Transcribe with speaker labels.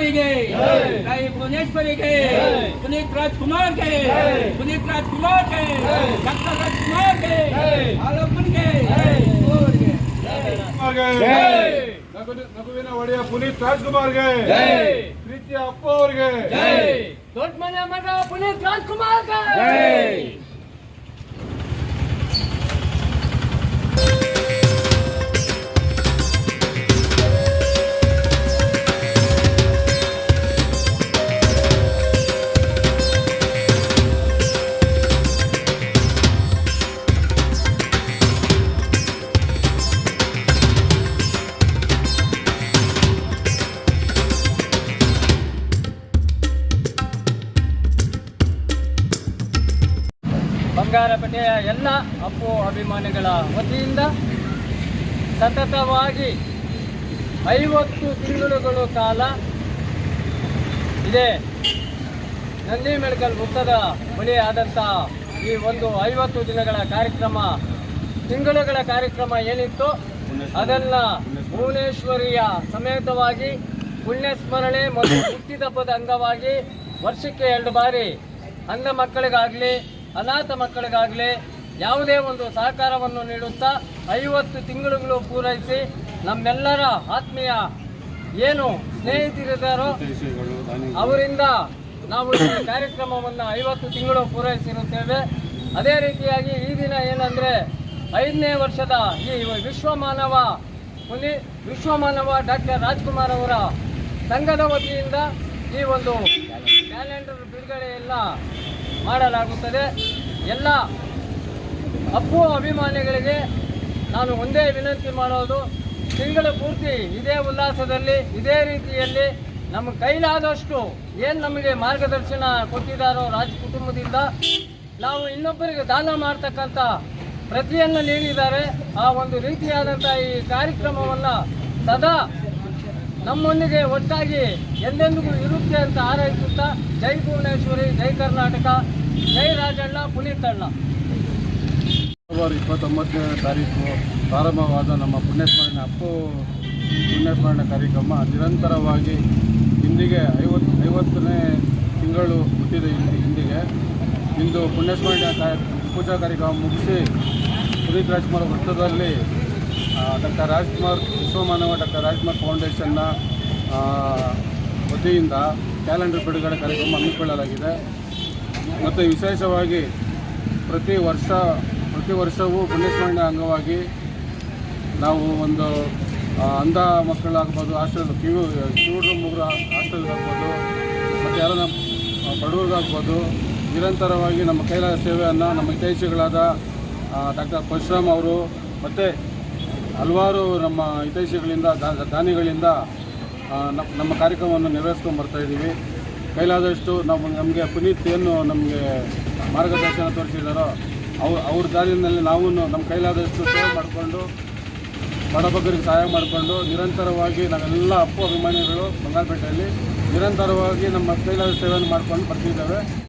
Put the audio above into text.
Speaker 1: ಭುವನೇಶ್ವರಿಗೆ ತಾಯಿ ಭುವನೇಶ್ವರಿಗೆ ಪುನೀತ್ ರಾಜ್ಕುಮಾರ್ಗೆ ಪುನೀತ್ ರಾಜ್ಕುಮಾರ್ಗೆ ಡಾಕ್ಟರ್ ರಾಜ್ಕುಮಾರ್ಗೆ ಆಲಪ್ಪನಿಗೆ
Speaker 2: ನಗುವಿನ ಒಡೆಯ ಪುನೀತ್ ರಾಜ್ಕುಮಾರ್ಗೆ ಪ್ರೀತಿಯ ಅಪ್ಪ ಅವ್ರಿಗೆ
Speaker 1: ದೊಡ್ಡ ಮನೆ ಮಗ ಪುನೀತ್ ರಾಜ್ಕುಮಾರ್ಗೆ ಬಂಗಾರಪೇಟೆಯ ಎಲ್ಲ ಅಪ್ಪು ಅಭಿಮಾನಿಗಳ ವತಿಯಿಂದ ಸತತವಾಗಿ 50 ತಿಂಗಳುಗಳ ಕಾಲ ಇದೇ ನಂದಿ ಮೆಡಿಕಲ್ ವೃತ್ತದ ಬಳಿ ಆದಂಥ ಈ ಒಂದು 50 ದಿನಗಳ ಕಾರ್ಯಕ್ರಮ ತಿಂಗಳುಗಳ ಕಾರ್ಯಕ್ರಮ ಏನಿತ್ತು ಅದನ್ನು ಭುವನೇಶ್ವರಿಯ ಸಮೇತವಾಗಿ ಪುಣ್ಯಸ್ಮರಣೆ ಮತ್ತು ಹುಟ್ಟಿದಬ್ಬದ ಅಂಗವಾಗಿ ವರ್ಷಕ್ಕೆ 2 ಬಾರಿ ಅಂಧ ಮಕ್ಕಳಿಗಾಗಲಿ ಅನಾಥ ಮಕ್ಕಳಿಗಾಗಲಿ ಯಾವುದೇ ಒಂದು ಸಹಕಾರವನ್ನು ನೀಡುತ್ತಾ 50 ತಿಂಗಳುಗಳು ಪೂರೈಸಿ ನಮ್ಮೆಲ್ಲರ ಆತ್ಮೀಯ ಏನು ಸ್ನೇಹಿತರಿದ್ದಾರೋ ಅವರಿಂದ ನಾವು ಈ ಕಾರ್ಯಕ್ರಮವನ್ನು 50 ತಿಂಗಳು ಪೂರೈಸಿರುತ್ತೇವೆ. ಅದೇ ರೀತಿಯಾಗಿ ಈ ದಿನ ಏನಂದರೆ 5ನೇ ವರ್ಷದ ಈ ವಿಶ್ವಮಾನವ ಡಾಕ್ಟರ್ ರಾಜ್ಕುಮಾರ್ ಅವರ ಸಂಘದ ವತಿಯಿಂದ ಈ ಒಂದು ಕ್ಯಾಲೆಂಡರ್ ಬಿಡುಗಡೆಯನ್ನು ಮಾಡಲಾಗುತ್ತದೆ. ಎಲ್ಲ ಅಪ್ಪು ಅಭಿಮಾನಿಗಳಿಗೆ ನಾನು ಒಂದೇ ವಿನಂತಿ ಮಾಡೋದು, ತಿಂಗಳ ಪೂರ್ತಿ ಇದೇ ಉಲ್ಲಾಸದಲ್ಲಿ ಇದೇ ರೀತಿಯಲ್ಲಿ ನಮ್ಮ ಕೈಲಾದಷ್ಟು ಏನು ನಮಗೆ ಮಾರ್ಗದರ್ಶನ ಕೊಟ್ಟಿದ್ದಾರೋ ರಾಜ್ ಕುಟುಂಬದಿಂದ ನಾವು ಇನ್ನೊಬ್ಬರಿಗೆ ದಾನ ಮಾಡ್ತಕ್ಕಂಥ ಪ್ರತಿಯನ್ನು ನೀಡಿದ್ದಾರೆ. ಆ ಒಂದು ರೀತಿಯಾದಂಥ ಈ ಕಾರ್ಯಕ್ರಮವನ್ನು ಸದಾ ನಮ್ಮೊಂದಿಗೆ ಒಟ್ಟಾಗಿ ಎಂದೆಂದಿಗೂ ಇರುತ್ತೆ ಅಂತ ಹಾರೈಸುತ್ತಾ ಜೈ ಭುವನೇಶ್ವರಿ, ಜೈ ಕರ್ನಾಟಕ, ಜೈ ರಾಜಣ್ಣ, ಪುನೀತಣ್ಣ.
Speaker 2: ಫೆಬ್ರವರಿ 29ನೇ ತಾರೀಕು ಪ್ರಾರಂಭವಾದ ನಮ್ಮ ಅಪ್ಪು ಪುಣ್ಯಸ್ಮರಣೆ ಕಾರ್ಯಕ್ರಮ ನಿರಂತರವಾಗಿ ಇಂದಿಗೆ 50ನೇ ತಿಂಗಳು ಹುಟ್ಟಿದ ಇಂದಿಗೆ ಇಂದು ಪುಣ್ಯಸ್ಮರಣೆ ಪೂಜಾ ಕಾರ್ಯಕ್ರಮ ಮುಗಿಸಿ ಪುನೀತ್ ರಾಜ್ಕುಮಾರ್ ವೃತ್ತದಲ್ಲಿ ಡಾಕ್ಟರ್ ರಾಜ್ಕುಮಾರ್ ವಿಶ್ವಮಾನವ ಡಾಕ್ಟರ್ ರಾಜ್ಕುಮಾರ್ ಫೌಂಡೇಶನ್ನ ವತಿಯಿಂದ ಕ್ಯಾಲೆಂಡರ್ ಬಿಡುಗಡೆ ಕಾರ್ಯಕ್ರಮ ಹಮ್ಮಿಕೊಳ್ಳಲಾಗಿದೆ. ಮತ್ತು ವಿಶೇಷವಾಗಿ ಪ್ರತಿ ವರ್ಷವೂ ಪುಣ್ಯಸ್ಮರಣೆ ಅಂಗವಾಗಿ ನಾವು ಒಂದು ಅಂಧ ಮಕ್ಕಳಾಗ್ಬೋದು, ಹಾಸ್ಟೆಲ್ ಕಿವುಡು ಮೂಗರು ಹಾಸ್ಟೆಲ್ಗಾಗ್ಬೋದು, ಮತ್ತು ಯಾರನ್ನ ಬಡವ್ರಿಗಾಗ್ಬೋದು ನಿರಂತರವಾಗಿ ನಮ್ಮ ಕೈಲಾದ ಸೇವೆಯನ್ನು ನಮ್ಮ ಹಿತೈಷಿಗಳಾದ ಡಾಕ್ಟರ್ ಪರಶುರಾಮ್ ಅವರು ಮತ್ತು ಹಲವಾರು ನಮ್ಮ ಹಿತೈಷಿಗಳಿಂದ ದಾನಿಗಳಿಂದ ನಮ್ಮ ಕಾರ್ಯಕ್ರಮವನ್ನು ನೆರವೇರಿಸ್ಕೊಂಡು ಬರ್ತಾಯಿದ್ದೀವಿ. ಕೈಲಾದಷ್ಟು ನಮಗೆ ಪುನೀತ್ ಏನು ನಮಗೆ ಮಾರ್ಗದರ್ಶನ ತೋರಿಸಿದಾರೋ ಅವ್ರ ದಾರಿಯಲ್ಲಿ ನಾವು ನಮ್ಮ ಕೈಲಾದಷ್ಟು ಸೇವೆ ಮಾಡಿಕೊಂಡು ಬಡಬಗ್ಗರಿಗೆ ಸಹಾಯ ಮಾಡಿಕೊಂಡು ನಿರಂತರವಾಗಿ ನಾವೆಲ್ಲ ಅಪ್ಪು ಅಭಿಮಾನಿಗಳು ಬಂಗಾರಪೇಟೆಯಲ್ಲಿ ನಿರಂತರವಾಗಿ ನಮ್ಮ ಕೈಲಾದ ಸೇವೆಯನ್ನು ಮಾಡ್ಕೊಂಡು ಬರ್ತಿದ್ದೇವೆ.